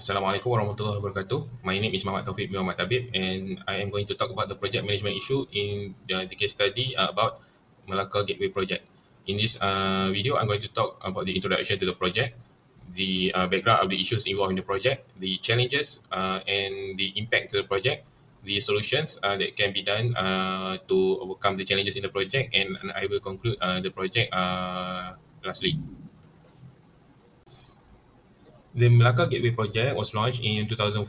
Assalamualaikum warahmatullahi wabarakatuh. My name is Muhammad Taufik bin Muhammad Tabib, and I am going to talk about the project management issue in the case study about Melaka Gateway project. In this video, I'm going to talk about the introduction to the project, the background of the issues involved in the project, the challenges and the impact to the project, the solutions that can be done to overcome the challenges in the project, and I will conclude the project lastly. The Melaka Gateway project was launched in 2014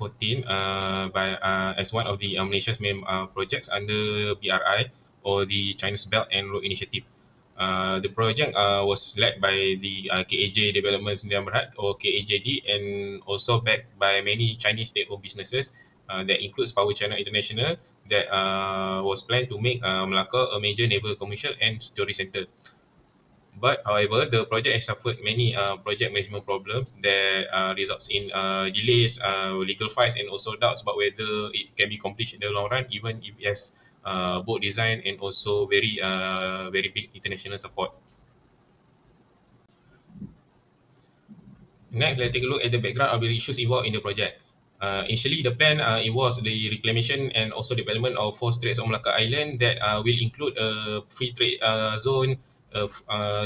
as one of the Malaysia's main projects under BRI, or the Chinese Belt and Road Initiative. The project was led by the KAJ Development Sdn Bhd, or KAJD, and also backed by many Chinese state-owned businesses that includes Power China International, that was planned to make Melaka a major naval commercial and tourist center. But however, the project has suffered many project management problems that results in delays, legal fights, and also doubts about whether it can be accomplished in the long run, even if it has both design and also very big international support. Next, let's take a look at the background of the issues involved in the project. Initially, the plan involves the reclamation and also development of four Straits of Malacca Island that will include a free trade zone,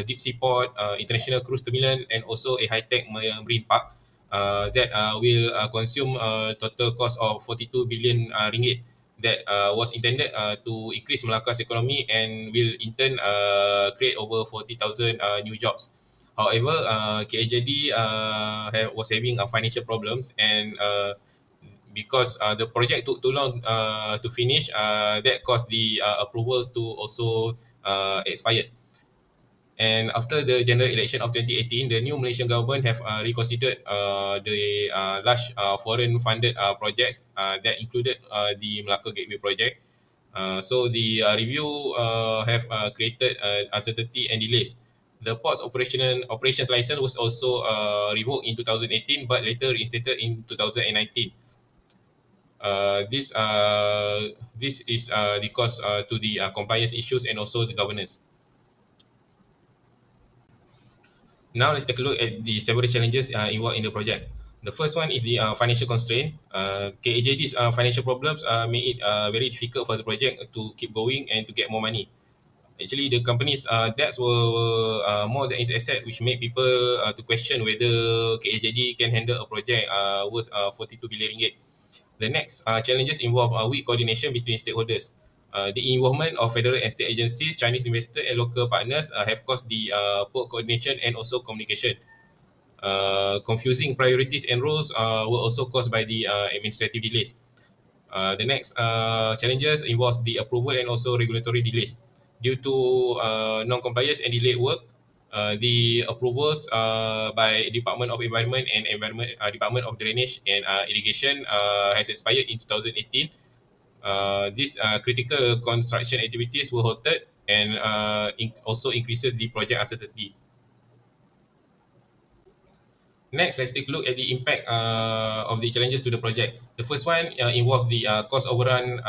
deep sea port, international cruise terminal, and also a high-tech marine park that will consume a total cost of 42 billion ringgit, that was intended to increase Malacca's economy and will in turn create over 40,000 new jobs. However, KAJD was having financial problems, and because the project took too long to finish, that caused the approvals to also expired. And after the general election of 2018, the new Malaysian government have reconsidered the large foreign funded projects that included the Melaka Gateway project. So the review have created uncertainty and delays. The port's operations license was also revoked in 2018, but later reinstated in 2019. This is because to the compliance issues and also the governance. Now let's take a look at the several challenges involved in the project. The first one is the financial constraint. KAJD's financial problems made it very difficult for the project to keep going and to get more money. Actually, the company's debts were more than its asset, which made people to question whether KAJD can handle a project worth 42 billion ringgit. The next challenges involve weak coordination between stakeholders. The involvement of federal and state agencies, Chinese investors, and local partners have caused the poor coordination and also communication. Confusing priorities and roles were also caused by the administrative delays. The next challenges involves the approval and also regulatory delays. Due to non-compliance and delayed work, the approvals by Department of Environment and Department of Drainage and Irrigation has expired in 2018. These critical construction activities were halted, and also increases the project uncertainty. Next, let's take a look at the impact of the challenges to the project. The first one involves the cost overruns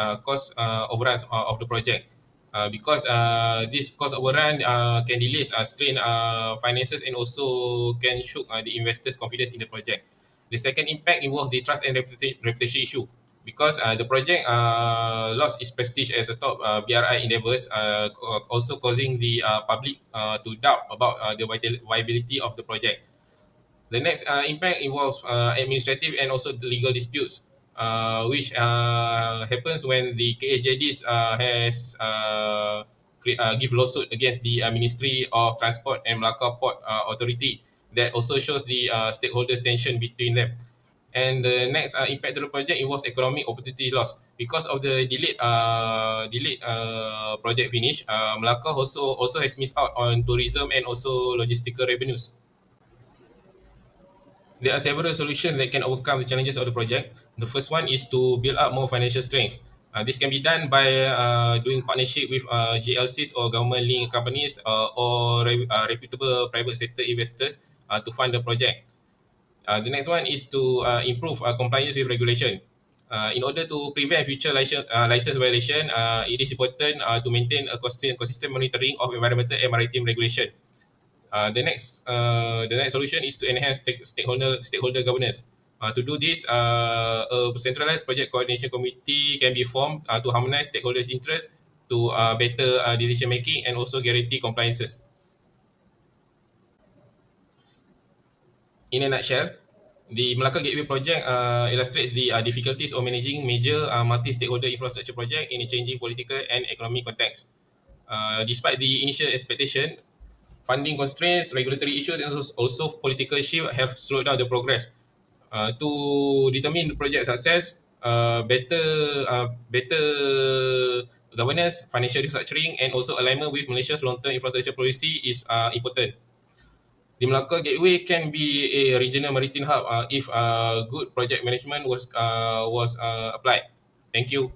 of the project. Because this cost overrun can delay, strain finances, and also can shock the investors' confidence in the project. The second impact involves the trust and reputation issue. Because the project lost its prestige as a top BRI endeavours, also causing the public to doubt about the viability of the project. The next impact involves administrative and also legal disputes, which happens when the KAJDs has give lawsuit against the Ministry of Transport and Melaka Port Authority, that also shows the stakeholders' tension between them. And the next impact to the project involves economic opportunity loss. Because of the delayed project finish, Melaka also has missed out on tourism and also logistical revenues. There are several solutions that can overcome the challenges of the project. The first one is to build up more financial strength. This can be done by doing partnership with GLCs or government-linked companies or reputable private sector investors to fund the project. The next one is to improve compliance with regulation. In order to prevent future license violation, it is important to maintain a consistent monitoring of environmental and maritime regulation. The next solution is to enhance stakeholder governance. To do this, a centralized project coordination committee can be formed to harmonize stakeholders' interests to better decision making and also guarantee compliances. In a nutshell, the Melaka Gateway project illustrates the difficulties of managing major multi-stakeholder infrastructure project in a changing political and economic context. Despite the initial expectation, funding constraints, regulatory issues, and also political shift have slowed down the progress. To determine the project success, better governance, financial restructuring, and also alignment with Malaysia's long-term infrastructure policy is important. The Melaka Gateway can be a regional maritime hub if good project management was applied. Thank you.